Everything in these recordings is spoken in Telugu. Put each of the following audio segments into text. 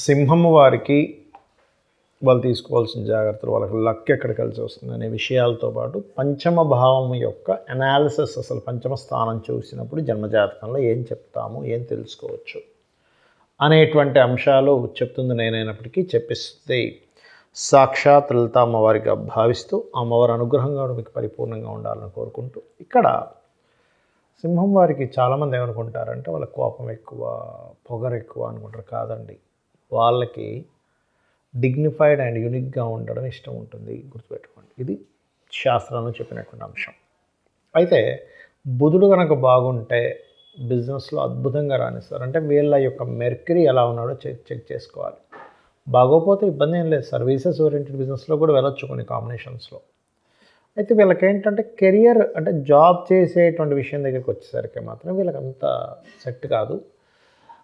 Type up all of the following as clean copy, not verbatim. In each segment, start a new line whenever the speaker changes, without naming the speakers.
సింహం వారికి వాళ్ళు తీసుకోవాల్సిన జాగ్రత్తలు, వాళ్ళకి లక్ ఎక్కడ కలిసి వస్తుంది అనే విషయాలతో పాటు పంచమ భావం యొక్క అనాలిసిస్, అసలు పంచమ స్థానం చూసినప్పుడు జన్మజాతకంలో ఏం చెప్తాము, ఏం తెలుసుకోవచ్చు అనేటువంటి అంశాలు చెప్తుంది నేనైనప్పటికీ చెప్పిస్తే సాక్షాత్ లలిత అమ్మవారిగా భావిస్తూ అమ్మవారి అనుగ్రహంగా మీకు పరిపూర్ణంగా ఉండాలని కోరుకుంటూ, ఇక్కడ సింహం వారికి చాలామంది ఏమనుకుంటారంటే వాళ్ళ కోపం ఎక్కువ, పొగరు ఎక్కువ అనుకుంటారు. కాదండి, వాళ్ళకి డిగ్నిఫైడ్ అండ్ యూనిక్గా ఉండడం ఇష్టం ఉంటుంది. గుర్తుపెట్టుకోండి, ఇది శాస్త్రంలో చెప్పినటువంటి అంశం. అయితే బుధుడు కనుక బాగుంటే బిజినెస్లో అద్భుతంగా రాణిస్తారు. అంటే వీళ్ళ యొక్క మెర్క్యూరీ ఎలా ఉన్నాడో చెక్ చేసుకోవాలి. బాగోపోతే ఇబ్బంది ఏం లేదు, సర్వీసెస్ ఓరియంటెడ్ బిజినెస్లో కూడా వెళ్ళొచ్చు కొన్ని కాంబినేషన్స్లో. అయితే వీళ్ళకి ఏంటంటే కెరియర్ అంటే జాబ్ చేసేటువంటి విషయం దగ్గరికి వచ్చేసరికి మాత్రం వీళ్ళకి అంత సెట్ కాదు.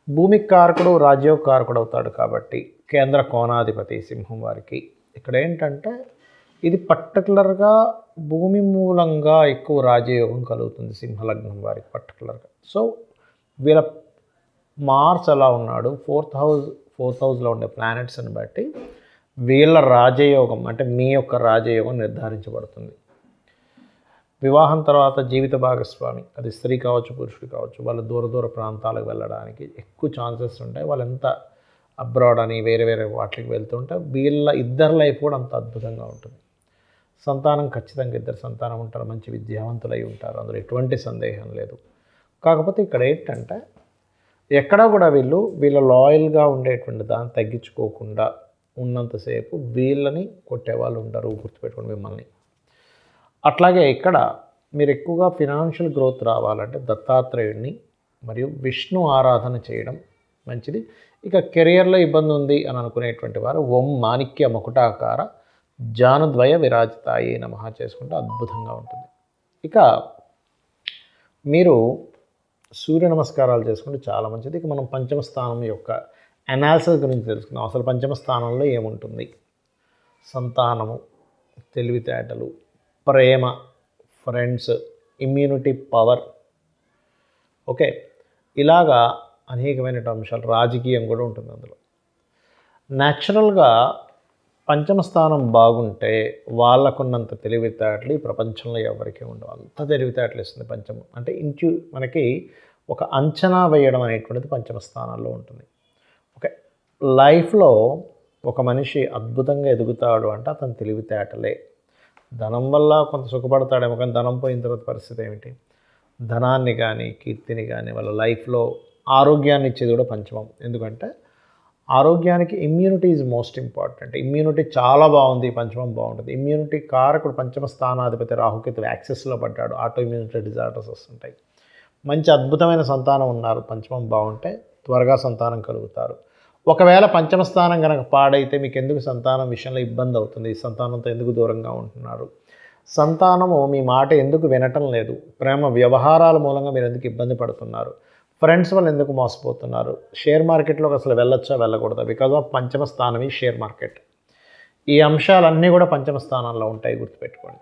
భూమికి కారకుడు రాజ్యోగ కారకుడు అవుతాడు కాబట్టి కేంద్ర కోణాధిపతి సింహం వారికి ఇక్కడ ఏంటంటే ఇది పర్టికులర్గా భూమి మూలంగా ఎక్కువ రాజయోగం కలుగుతుంది సింహలగ్నం వారికి పర్టికులర్గా. సో వీళ్ళ మార్స్ ఎలా ఉన్నాడు, ఫోర్త్ హౌస్లో ఉండే ప్లానెట్స్ని బట్టి వీళ్ళ రాజయోగం అంటే మీ యొక్క రాజయోగం నిర్ధారించబడుతుంది. వివాహం తర్వాత జీవిత భాగస్వామి, అది స్త్రీ కావచ్చు పురుషుడు కావచ్చు, వాళ్ళు దూర ప్రాంతాలకు వెళ్ళడానికి ఎక్కువ ఛాన్సెస్ ఉంటాయి. వాళ్ళు ఎంత అబ్రాడ్ అని వేరే వాటికి వెళ్తుంటే వీళ్ళ ఇద్దరు లైఫ్ కూడా అంత అద్భుతంగా ఉంటుంది. సంతానం ఖచ్చితంగా ఇద్దరు సంతానం ఉంటారు, మంచి విద్యావంతులై ఉంటారు, అందులో ఎటువంటి సందేహం లేదు. కాకపోతే ఇక్కడ ఏంటంటే ఎక్కడా కూడా వీళ్ళ లాయల్గా ఉండేటువంటి దాన్ని తగ్గించుకోకుండా ఉన్నంతసేపు వీళ్ళని కొట్టేవాళ్ళు ఉండరు. గుర్తుపెట్టుకోండి మిమ్మల్ని. అట్లాగే ఇక్కడ మీరు ఎక్కువగా ఫినాన్షియల్ గ్రోత్ రావాలంటే దత్తాత్రేయుడిని మరియు విష్ణు ఆరాధన చేయడం మంచిది. ఇక కెరియర్లో ఇబ్బంది ఉంది అని అనుకునేటువంటి వారు ఓం మాణిక్య మకుటాకార జానుద్వయ విరాజితాయి నమః చేసుకుంటే అద్భుతంగా ఉంటుంది. ఇక మీరు సూర్య నమస్కారాలు చేసుకుంటే చాలా మంచిది. ఇక మనం పంచమ స్థానం యొక్క అనాలిసిస్ గురించి తెలుసుకుందాం. అసలు పంచమ స్థానంలో ఏముంటుంది? సంతానము, తెలివితేటలు, ప్రేమ, ఫ్రెండ్స్, ఇమ్యూనిటీ పవర్, ఓకే, ఇలాగా అనేకమైన అంశాలు, రాజకీయం కూడా ఉంటుంది అందులో. న్యాచురల్గా పంచమ స్థానం బాగుంటే వాళ్ళకున్నంత తెలివితేటలు ఈ ప్రపంచంలో ఎవరికీ ఉండవు. అంత తెలివితేటలు ఇస్తుంది పంచమం. అంటే మనకి ఒక అంచనా వేయడం అనేటువంటిది పంచమ స్థానాల్లో ఉంటుంది. ఓకే, లైఫ్లో ఒక మనిషి అద్భుతంగా ఎదుగుతాడు అంటే అతని తెలివితేటలే. ధనం వల్ల కొంత సుఖపడతాడేమో, కానీ ధనం పోయిన తర్వాత పరిస్థితి ఏమిటి? ధనాన్ని కానీ కీర్తిని కానీ వాళ్ళ లైఫ్లో ఆరోగ్యాన్ని ఇచ్చేది కూడా పంచమం. ఎందుకంటే ఆరోగ్యానికి immunity is most important. Immunity చాలా బాగుంది, పంచమం బాగుంటుంది. ఇమ్యూనిటీ కారకుడు పంచమ స్థానాధిపతి రాహుకేతు యాక్సెస్లో పడ్డాడు, ఆటో ఇమ్యూనిటీ డిజార్డర్స్ వస్తుంటాయి. మంచి అద్భుతమైన సంతానం ఉన్నారు, పంచమం బాగుంటే త్వరగా సంతానం కలుగుతారు. ఒకవేళ పంచమ స్థానం కనుక పాడైతే మీకు ఎందుకు సంతానం విషయంలో ఇబ్బంది అవుతుంది? సంతానంతో ఎందుకు దూరంగా ఉంటున్నారు? సంతానము మీ మాట ఎందుకు వినటం లేదు? ప్రేమ వ్యవహారాల మూలంగా మీరు ఎందుకు ఇబ్బంది పడుతున్నారు? ఫ్రెండ్స్ వల్ల ఎందుకు మోసపోతున్నారు? షేర్ మార్కెట్లోకి అసలు వెళ్ళొచ్చా వెళ్ళకూడదా? బికాజ్ ఆఫ్ పంచమ స్థానం ఈ షేర్ మార్కెట్. ఈ అంశాలన్నీ కూడా పంచమ స్థానంలో ఉంటాయి, గుర్తుపెట్టుకోండి.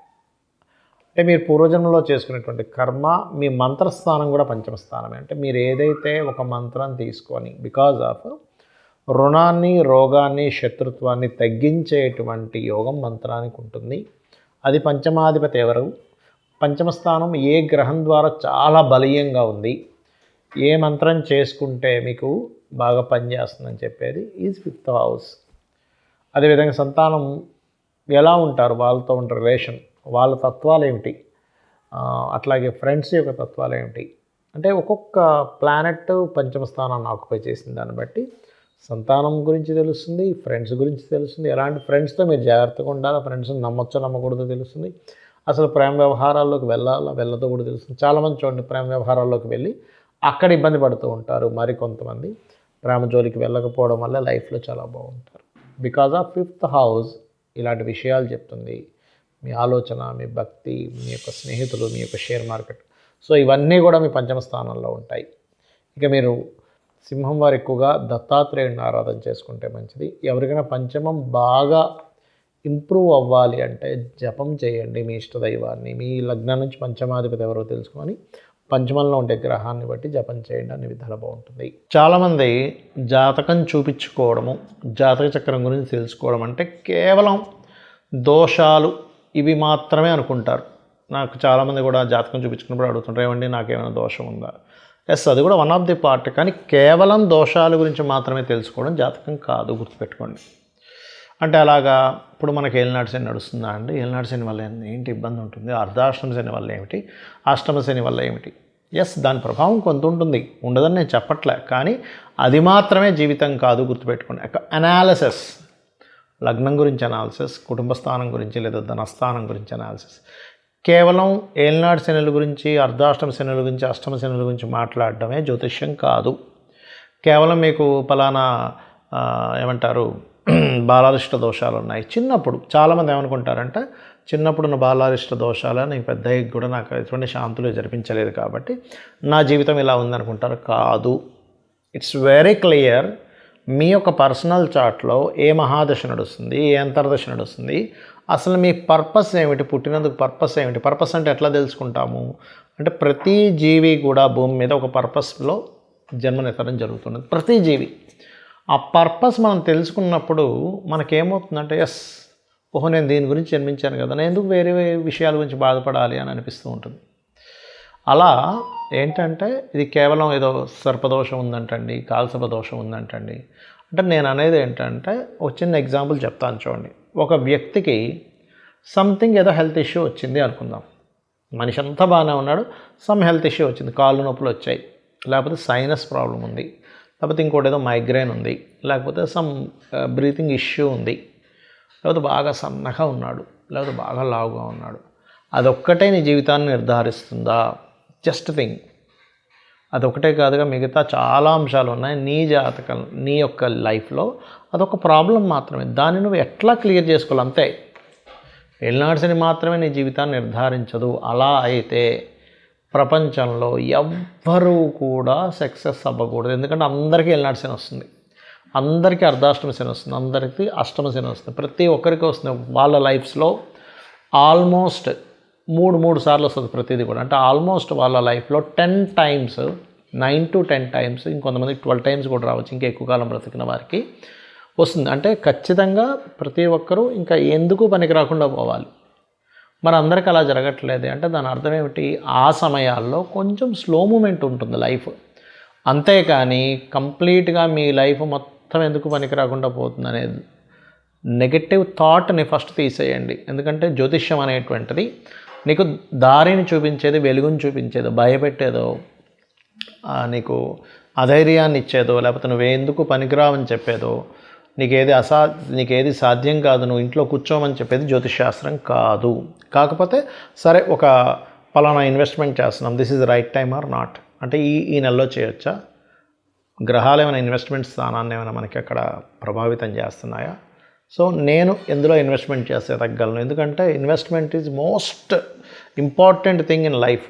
అంటే మీరు పూర్వజన్మలో చేసుకునేటువంటి కర్మ, మీ మంత్రస్థానం కూడా పంచమ స్థానమే. అంటే మీరు ఏదైతే ఒక మంత్రం తీసుకొని బికాజ్ ఆఫ్ రుణాన్ని, రోగాన్ని, శత్రుత్వాన్ని తగ్గించేటువంటి యోగం మంత్రానికి ఉంటుంది. అది పంచమాధిపతి ఎవరు? పంచమ స్థానం ఏ గ్రహం ద్వారా చాలా బలీయంగా ఉంది, ఏ మంత్రం చేసుకుంటే మీకు బాగా పనిచేస్తుందని చెప్పేది ఈజ్ ఫిఫ్త్ హౌస్. అదేవిధంగా సంతానం ఎలా ఉంటారు, వాళ్ళతో ఉన్న రిలేషన్, వాళ్ళ తత్వాలు ఏమిటి, అట్లాగే ఫ్రెండ్స్ యొక్క తత్వాలు ఏమిటి, అంటే ఒక్కొక్క ప్లానెట్ పంచమ స్థానాన్ని ఆక్యుపై చేసిన దాన్ని బట్టి సంతానం గురించి తెలుస్తుంది, ఫ్రెండ్స్ గురించి తెలుస్తుంది, ఎలాంటి ఫ్రెండ్స్తో మీరు జాగ్రత్తగా ఉండాలి, ఫ్రెండ్స్ని నమ్మొచ్చో నమ్మకూడదో తెలుస్తుంది, అసలు ప్రేమ వ్యవహారాల్లోకి వెళ్ళదో కూడా తెలుస్తుంది. చాలామంది చూడండి ప్రేమ వ్యవహారాల్లోకి వెళ్ళి అక్కడ ఇబ్బంది పడుతూ ఉంటారు. మరి కొంతమంది ప్రేమ జోలికి వెళ్ళకపోవడం వల్ల లైఫ్లో చాలా బాగుంటారు. బికాజ్ ఆఫ్ ఫిఫ్త్ హౌస్ ఇలాంటి విషయాలు చెప్తుంది. మీ ఆలోచన, మీ భక్తి, మీ యొక్క స్నేహితులు, మీ యొక్క షేర్ మార్కెట్, సో ఇవన్నీ కూడా మీ పంచమ స్థానంలో ఉంటాయి. ఇక మీరు సింహం వారు ఎక్కువగా దత్తాత్రేయుడిని ఆరాధన చేసుకుంటే మంచిది. ఎవరికైనా పంచమం బాగా ఇంప్రూవ్ అవ్వాలి అంటే జపం చేయండి మీ ఇష్టదైవాన్ని. మీ లగ్నం నుంచి పంచమాధిపతి ఎవరో తెలుసుకొని పంచమంలో ఉండే గ్రహాన్ని బట్టి జపం చేయండి, అన్ని విధాలు బాగుంటుంది. చాలామంది జాతకం చూపించుకోవడము, జాతక చక్రం గురించి తెలుసుకోవడం అంటే కేవలం దోషాలు ఇవి మాత్రమే అనుకుంటారు. నాకు చాలామంది కూడా జాతకం చూపించుకున్నప్పుడు అడుగుతుంటారు, ఏమండి నాకేమైనా దోషం ఉందా? ఎస్, అది కూడా వన్ ఆఫ్ ది పార్ట్. కానీ కేవలం దోషాల గురించి మాత్రమే తెలుసుకోవడం జాతకం కాదు, గుర్తుపెట్టుకోండి. అంటే అలాగా ఇప్పుడు మనకి ఏలినాటి శని నడుస్తుందా అండి? ఏలినాటి శని వల్ల ఏంటి ఇబ్బంది ఉంటుంది? అర్ధాష్టమ శని వల్ల ఏమిటి? అష్టమ శని వల్ల ఏమిటి? ఎస్, దాని ప్రభావం కొంత ఉంటుంది, ఉండదని నేను చెప్పట్లే. కానీ అది మాత్రమే జీవితం కాదు, గుర్తుపెట్టుకోండి. అనాలిసిస్, లగ్నం గురించి అనాలిసిస్, కుటుంబ స్థానం గురించి లేదా ధనస్థానం గురించి అనాలిసిస్. కేవలం ఏలినాటి శనుల గురించి, అర్ధాష్టమ శనుల గురించి, అష్టమ శనుల గురించి మాట్లాడడమే జ్యోతిష్యం కాదు. కేవలం మీకు పలానా ఏమంటారు బాలారిష్ట దోషాలు ఉన్నాయి చిన్నప్పుడు, చాలామంది ఏమనుకుంటారంటే చిన్నప్పుడు ఉన్న బాలారిష్ట దోషాలు నీకు పెద్ద కూడా నాకు ఎటువంటి శాంతులు జరిపించలేదు కాబట్టి నా జీవితం ఇలా ఉందనుకుంటారు. కాదు, ఇట్స్ వెరీ క్లియర్. మీ యొక్క పర్సనల్ చార్ట్లో ఏ మహాదశ నడుస్తుంది, ఏ అంతర్దశ నడుస్తుంది, అసలు మీ పర్పస్ ఏమిటి, పుట్టినందుకు పర్పస్ ఏమిటి. పర్పస్ అంటే ఎట్లా తెలుసుకుంటాము అంటే ప్రతి జీవి కూడా భూమి మీద ఒక పర్పస్లో జన్మనెత్తడం జరుగుతుంది, ప్రతి జీవి. ఆ పర్పస్ మనం తెలుసుకున్నప్పుడు మనకేమవుతుందంటే ఎస్, ఓహో నేను దీని గురించి జన్మించాను కదా, నేను ఎందుకు వేరే విషయాల గురించి బాధపడాలి అని అనిపిస్తూ ఉంటుంది. అలా ఏంటంటే ఇది కేవలం ఏదో సర్పదోషం ఉందంటండి, కాల్సప దోషం ఉందంటండి. అంటే నేను అనేది ఏంటంటే ఒక చిన్న ఎగ్జాంపుల్ చెప్తాను చూడండి. ఒక వ్యక్తికి సంథింగ్ ఏదో హెల్త్ ఇష్యూ వచ్చింది అనుకుందాం. మనిషి అంతా బాగానే ఉన్నాడు, సమ్ హెల్త్ ఇష్యూ వచ్చింది, కాళ్ళు నొప్పులు వచ్చాయి, లేకపోతే సైనస్ ప్రాబ్లం ఉంది, లేకపోతే ఇంకోటి ఏదో మైగ్రేన్ ఉంది, లేకపోతే సమ్ బ్రీతింగ్ ఇష్యూ ఉంది, లేకపోతే బాగా సన్నగా ఉన్నాడు, లేకపోతే బాగా లావుగా ఉన్నాడు. అదొక్కటే నీ జీవితాన్ని నిర్ధారిస్తుందా? Just thing. అదొకటే కాదుగా మిగతా చాలా అంశాలు ఉన్నాయి నీ జాతకం, నీ యొక్క లైఫ్లో. అదొక ప్రాబ్లం మాత్రమే, దాన్ని నువ్వు ఎట్లా క్లియర్ చేసుకోవాలి అంతే. ఏలినాటి శని మాత్రమే నీ జీవితాన్ని నిర్ధారించదు. అలా అయితే ప్రపంచంలో ఎవ్వరూ కూడా సక్సెస్ అవ్వకూడదు. ఎందుకంటే అందరికీ ఏలినాటి శని వస్తుంది, అందరికీ అర్ధాష్టమ శని వస్తుంది, అందరికీ అష్టమ శని వస్తుంది, ప్రతి ఒక్కరికి వస్తుంది. వాళ్ళ లైఫ్స్లో ఆల్మోస్ట్ మూడు సార్లు వస్తుంది ప్రతిదీ కూడా. అంటే ఆల్మోస్ట్ వాళ్ళ లైఫ్లో 10 times, 9 to 10 times, ఇంకొంతమందికి 12 times కూడా రావచ్చు, ఇంకా ఎక్కువ కాలం బ్రతికిన వారికి వస్తుంది. అంటే ఖచ్చితంగా ప్రతి ఒక్కరూ ఇంకా ఎందుకు పనికి రాకుండా పోవాలి. మరి అందరికీ అలా జరగట్లేదు అంటే దాని అర్థం ఏమిటి? ఆ సమయాల్లో కొంచెం స్లో మూమెంట్ ఉంటుంది లైఫ్, అంతేకాని కంప్లీట్గా మీ లైఫ్ మొత్తం ఎందుకు పనికి రాకుండా పోతుంది అనేది నెగటివ్ థాట్ని ఫస్ట్ తీసేయండి. ఎందుకంటే జ్యోతిష్యం అనేటువంటిది నీకు దారిని చూపించేది, వెలుగుని చూపించేదో, భయపెట్టేదో, నీకు అధైర్యాన్ని ఇచ్చేదో, లేకపోతే నువ్వెందుకు పనికిరావని చెప్పేదో, నీకేది సాధ్యం కాదు, నువ్వు ఇంట్లో కూర్చోమని చెప్పేది జ్యోతిషాస్త్రం కాదు. కాకపోతే సరే ఒక పలానా ఇన్వెస్ట్మెంట్ చేస్తున్నాం, this is right time or not, అంటే ఈ నెలలో చేయొచ్చా, గ్రహాలు ఏమైనా ఇన్వెస్ట్మెంట్ స్థానాన్ని ఏమైనా మనకి అక్కడ ప్రభావితం చేస్తున్నాయా, సో నేను ఎందులో ఇన్వెస్ట్మెంట్ చేస్తే తగ్గలను. ఎందుకంటే investment is most important thing in life.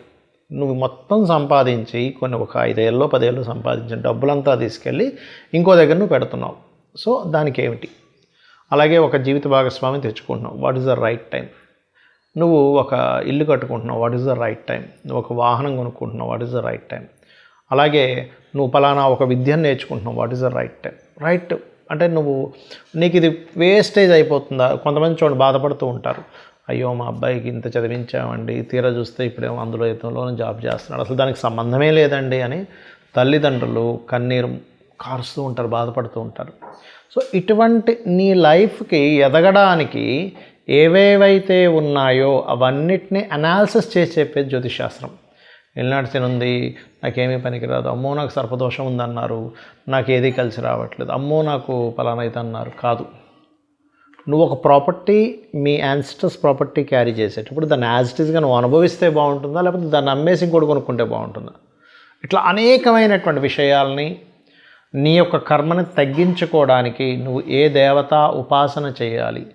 నువ్వు మొత్తం సంపాదించి ఒక 5 ఏళ్ళలో 10 ఏళ్ళు సంపాదించిన డబ్బులంతా తీసుకెళ్ళి ఇంకో దగ్గర నువ్వు పెడుతున్నావు, సో దానికి ఏమిటి? అలాగే ఒక జీవిత భాగస్వామిని తెచ్చుకుంటున్నావు, what is the right time? నువ్వు ఒక ఇల్లు కట్టుకుంటున్నావు, what is the right time? నువ్వు ఒక వాహనం కొనుక్కుంటున్నావు, what is the right time? అలాగే నువ్వు పలానా ఒక విద్యను నేర్చుకుంటున్నావు, what is the right time? Right అంటే నీకు ఇది వేస్టేజ్ అయిపోతుందా? కొంతమంది చూడండి బాధపడుతూ ఉంటారు, అయ్యో మా అబ్బాయికి ఇంత చదివించామండి, తీరా చూస్తే ఇప్పుడేమో అందులో ఇతరులోనే జాబ్ చేస్తున్నాడు, అసలు దానికి సంబంధమే లేదండి అని తల్లిదండ్రులు కన్నీరు కారుస్తూ ఉంటారు, బాధపడుతూ ఉంటారు. సో ఇటువంటి నీ లైఫ్కి ఎదగడానికి ఏవేవైతే ఉన్నాయో అవన్నిటిని అనాలిసిస్ చేసి చెప్పేది జ్యోతిషాస్త్రం. ఏలినాటి శని ఉంది, నాకేమీ పనికిరాదు, అమ్మో నాకు సర్పదోషం ఉందన్నారు, నాకు ఏది కలిసి రావట్లేదు, అమ్మో నాకు పలానా అయితే అన్నారు. కాదు, నువ్వు ఒక ప్రాపర్టీ, మీ యాన్సిస్టర్స్ ప్రాపర్టీ క్యారీ చేసేటప్పుడు దాన్ని యాజ్ ఇట్ ఈస్గా నువ్వు అనుభవిస్తే బాగుంటుందా, లేకపోతే దాన్ని అమ్మేసి ఇంకోటి కొనుక్కుంటే బాగుంటుందా? ఇట్లా అనేకమైనటువంటి విషయాల్ని నీ యొక్క కర్మని తగ్గించుకోవడానికి నువ్వు ఏ దేవత ఉపాసన చేయాలి,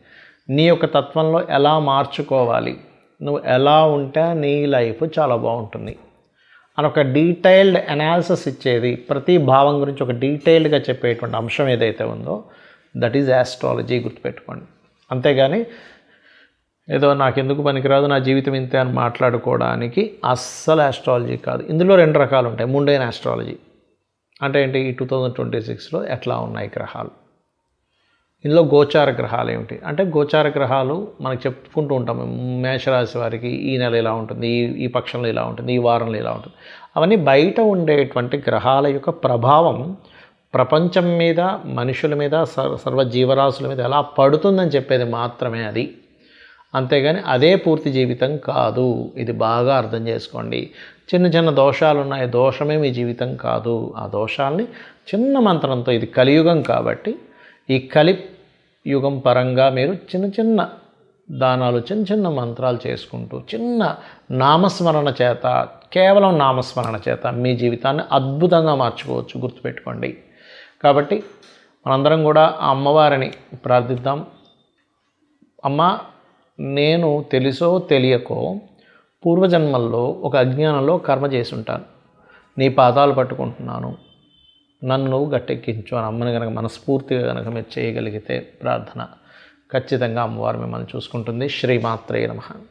నీ యొక్క తత్వంలో ఎలా మార్చుకోవాలి, నువ్వు ఎలా ఉంటే నీ లైఫ్ చాలా బాగుంటుంది అని ఒక డీటెయిల్డ్ అనాలిసిస్ ఇచ్చేది, ప్రతి భావం గురించి ఒక డీటెయిల్డ్గా చెప్పేటువంటి అంశం ఏదైతే ఉందో దట్ ఈజ్ యాస్ట్రాలజీ, గుర్తుపెట్టుకోండి. అంతేగాని ఏదో నాకెందుకు పనికిరాదు, నా జీవితం ఇంతే అని మాట్లాడుకోవడానికి అస్సలు ఆస్ట్రాలజీ కాదు. ఇందులో 2 రకాలు ఉంటాయి. ముండైన ఆస్ట్రాలజీ అంటే ఏంటి, ఈ 2026లో ఎట్లా ఉన్నాయి గ్రహాలు, ఇందులో గోచార గ్రహాలు ఏమిటి అంటే, గోచార గ్రహాలు మనకు చెప్పుకుంటూ ఉంటాం. మేషరాశి వారికి ఈ నెల ఇలా ఉంటుంది, ఈ పక్షంలో ఇలా ఉంటుంది, ఈ వారంలో ఇలా ఉంటుంది. అవన్నీ బయట ఉండేటువంటి గ్రహాల యొక్క ప్రభావం ప్రపంచం మీద, మనుషుల మీద, సర్వ జీవరాశుల మీద ఎలా పడుతుందని చెప్పేది మాత్రమే అది. అంతేగాని అదే పూర్తి జీవితం కాదు. ఇది బాగా అర్థం చేసుకోండి. చిన్న చిన్న దోషాలు ఉన్నాయి, దోషమే మీ జీవితం కాదు. ఆ దోషాలని చిన్న మంత్రంతో, ఇది కలియుగం కాబట్టి ఈ కలియుగం పరంగా మీరు చిన్న చిన్న దానాలు, చిన్న చిన్న మంత్రాలు చేసుకుంటూ, చిన్న నామస్మరణ చేత, కేవలం నామస్మరణ చేత మీ జీవితాన్ని అద్భుతంగా మార్చుకోవచ్చు, గుర్తుపెట్టుకోండి. కాబట్టి మనందరం కూడా ఆ అమ్మవారిని ప్రార్థిద్దాం. అమ్మ, నేను తెలుసో తెలియకో పూర్వజన్మల్లో ఒక అజ్ఞానంలో కర్మ చేసి ఉంటాను, నీ పాదాలు పట్టుకుంటున్నాను, నన్ను నువ్వు గట్టెక్కించు అని అమ్మని కనుక మనస్ఫూర్తిగా కనుక మీరు చేయగలిగితే ప్రార్థన, ఖచ్చితంగా అమ్మవారు మిమ్మల్ని చూసుకుంటుంది. శ్రీమాత్రే నమః.